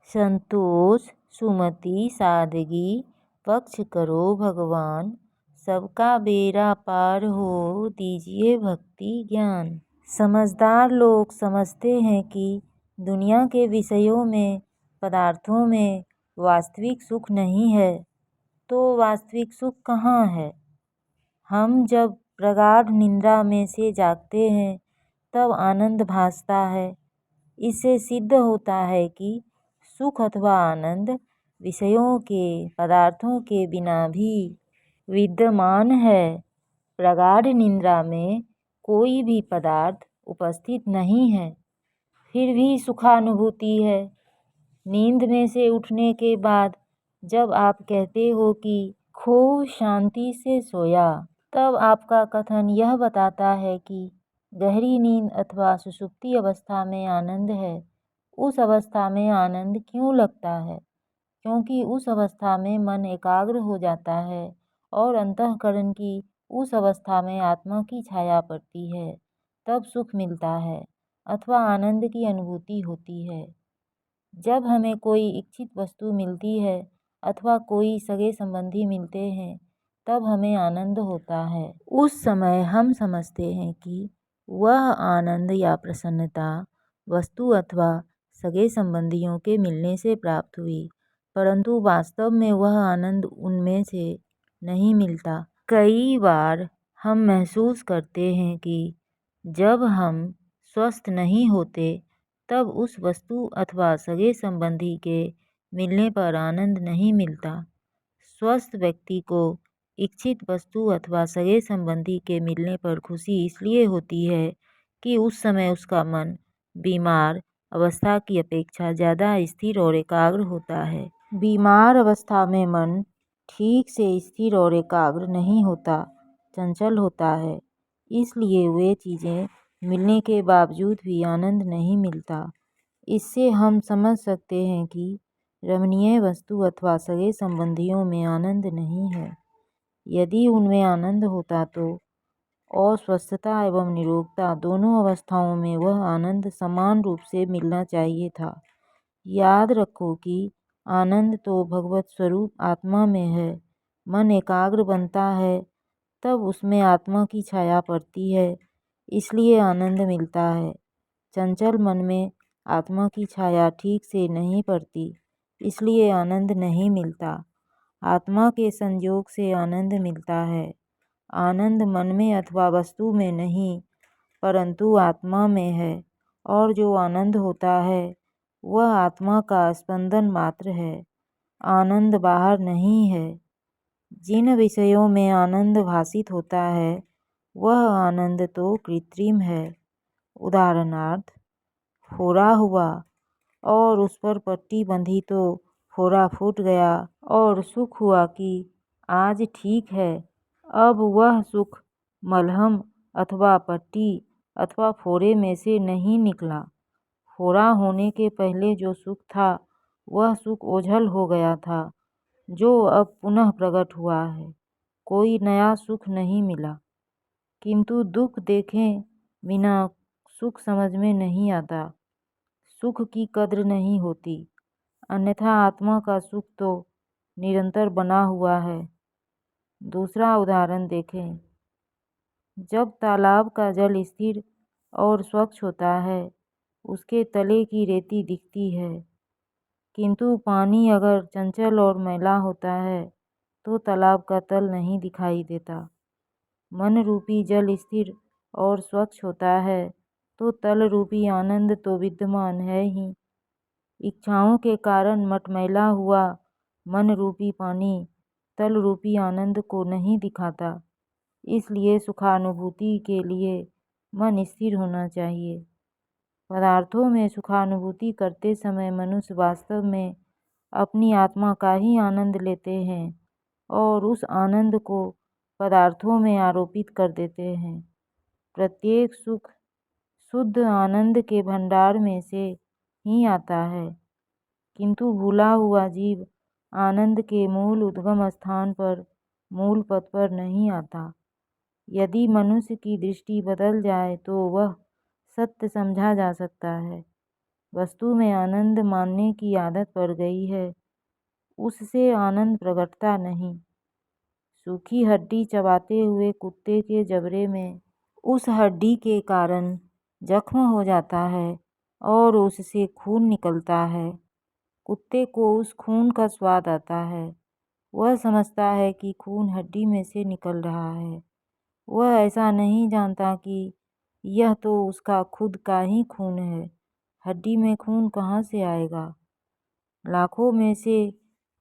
संतोष, सुमति, सादगी, पक्ष करो भगवान, सबका बेड़ा पार हो दीजिए भक्ति ज्ञान। समझदार लोग समझते हैं कि दुनिया के विषयों में, पदार्थों में वास्तविक सुख नहीं है, तो वास्तविक सुख कहाँ है? हम जब प्रगाढ़ निद्रा में से जागते हैं तब आनंद भासता है। इससे सिद्ध होता है कि सुख अथवा आनंद विषयों के, पदार्थों के बिना भी विद्यमान है। प्रगाढ़ निद्रा में कोई भी पदार्थ उपस्थित नहीं है, फिर भी सुखानुभूति है। नींद में से उठने के बाद जब आप कहते हो कि खूब शांति से सोया, तब आपका कथन यह बताता है कि गहरी नींद अथवा सुषुप्ति अवस्था में आनंद है। उस अवस्था में आनंद क्यों लगता है? क्योंकि उस अवस्था में मन एकाग्र हो जाता है और अंतःकरण की उस अवस्था में आत्मा की छाया पड़ती है, तब सुख मिलता है अथवा आनंद की अनुभूति होती है। जब हमें कोई इच्छित वस्तु मिलती है अथवा कोई सगे संबंधी मिलते हैं, तब हमें आनंद होता है। उस समय हम समझते हैं कि वह आनंद या प्रसन्नता वस्तु अथवा सगे संबंधियों के मिलने से प्राप्त हुई, परंतु वास्तव में वह आनंद उनमें से नहीं मिलता। कई बार हम महसूस करते हैं कि जब हम स्वस्थ नहीं होते तब उस वस्तु अथवा सगे संबंधी के मिलने पर आनंद नहीं मिलता। स्वस्थ व्यक्ति को इच्छित वस्तु अथवा सगे संबंधी के मिलने पर खुशी इसलिए होती है कि उस समय उसका मन बीमार अवस्था की अपेक्षा ज़्यादा स्थिर और एकाग्र होता है। बीमार अवस्था में मन ठीक से स्थिर और एकाग्र नहीं होता, चंचल होता है। इसलिए वे चीज़ें मिलने के बावजूद भी आनंद नहीं मिलता। इससे हम समझ सकते हैं कि रमणीय वस्तु अथवा सगे संबंधियों में आनंद नहीं है। यदि उनमें आनंद होता तो अस्वस्थता एवं निरोगता दोनों अवस्थाओं में वह आनंद समान रूप से मिलना चाहिए था। याद रखो कि आनंद तो भगवत स्वरूप आत्मा में है। मन एकाग्र बनता है तब उसमें आत्मा की छाया पड़ती है, इसलिए आनंद मिलता है। चंचल मन में आत्मा की छाया ठीक से नहीं पड़ती, इसलिए आनंद नहीं मिलता। आत्मा के संयोग से आनंद मिलता है। आनंद मन में अथवा वस्तु में नहीं, परंतु आत्मा में है, और जो आनंद होता है वह आत्मा का स्पंदन मात्र है, आनंद बाहर नहीं है। जिन विषयों में आनंद भासित होता है वह आनंद तो कृत्रिम है। उदाहरणार्थ, फोड़ा हुआ और उस पर पट्टी बंधी तो फोड़ा फूट गया और सुख हुआ कि आज ठीक है। अब वह सुख मलहम अथवा पट्टी अथवा फोड़े में से नहीं निकला। फोड़ा होने के पहले जो सुख था वह सुख ओझल हो गया था, जो अब पुनः प्रकट हुआ है। कोई नया सुख नहीं मिला। किंतु दुख देखें बिना सुख समझ में नहीं आता। सुख की कद्र नहीं होती, अन्यथा आत्मा का सुख तो निरंतर बना हुआ है। दूसरा उदाहरण देखें। जब तालाब का जल स्थिर और स्वच्छ होता है, उसके तले की रेती दिखती है, किंतु पानी अगर चंचल और मैला होता है तो तालाब का तल नहीं दिखाई देता। मन रूपी जल स्थिर और स्वच्छ होता है तो तल रूपी आनंद तो विद्यमान है ही। इच्छाओं के कारण मटमैला हुआ मन रूपी पानी तल रूपी आनंद को नहीं दिखाता। इसलिए सुखानुभूति के लिए मन स्थिर होना चाहिए। पदार्थों में सुखानुभूति करते समय मनुष्य वास्तव में अपनी आत्मा का ही आनंद लेते हैं और उस आनंद को पदार्थों में आरोपित कर देते हैं। प्रत्येक सुख शुद्ध आनंद के भंडार में से ही आता है, किंतु भूला हुआ जीव आनंद के मूल उद्गम स्थान पर, मूल पद पर नहीं आता। यदि मनुष्य की दृष्टि बदल जाए तो वह सत्य समझा जा सकता है। वस्तु में आनंद मानने की आदत पड़ गई है, उससे आनंद प्रकटता नहीं। सूखी हड्डी चबाते हुए कुत्ते के जबड़े में उस हड्डी के कारण जख्म हो जाता है और उससे खून निकलता है। कुत्ते को उस खून का स्वाद आता है। वह समझता है कि खून हड्डी में से निकल रहा है। वह ऐसा नहीं जानता कि यह तो उसका खुद का ही खून है। हड्डी में खून कहाँ से आएगा? लाखों में से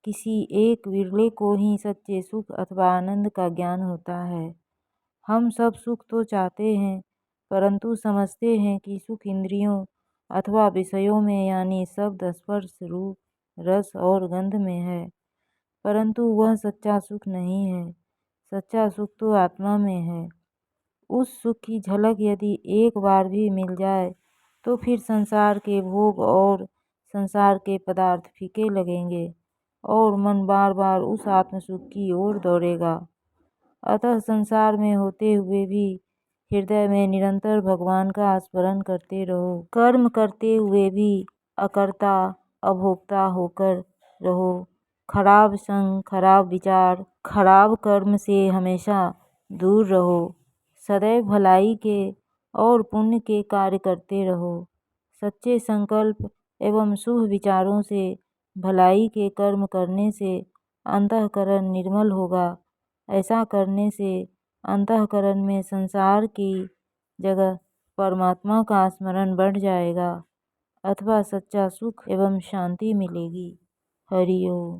किसी एक विरले को ही सच्चे सुख अथवा आनंद का ज्ञान होता है। हम सब सुख तो चाहते हैं, परंतु समझते हैं कि सुख इंद्रियों अथवा विषयों में यानी शब्द, स्पर्श, रूप, रस और गंध में है, परंतु वह सच्चा सुख नहीं है। सच्चा सुख तो आत्मा में है। उस सुख की झलक यदि एक बार भी मिल जाए तो फिर संसार के भोग और संसार के पदार्थ फीके लगेंगे और मन बार बार उस आत्म सुख की ओर दौड़ेगा। अतः संसार में होते हुए भी हृदय में निरंतर भगवान का स्मरण करते रहो। कर्म करते हुए भी अकर्ता अभोक्ता होकर रहो। खराब संग, खराब विचार, खराब कर्म से हमेशा दूर रहो। सदैव भलाई के और पुण्य के कार्य करते रहो। सच्चे संकल्प एवं शुभ विचारों से भलाई के कर्म करने से अंतःकरण निर्मल होगा। ऐसा करने से अंतःकरण में संसार की जगह परमात्मा का स्मरण बढ़ जाएगा अथवा सच्चा सुख एवं शांति मिलेगी। हरि ओम।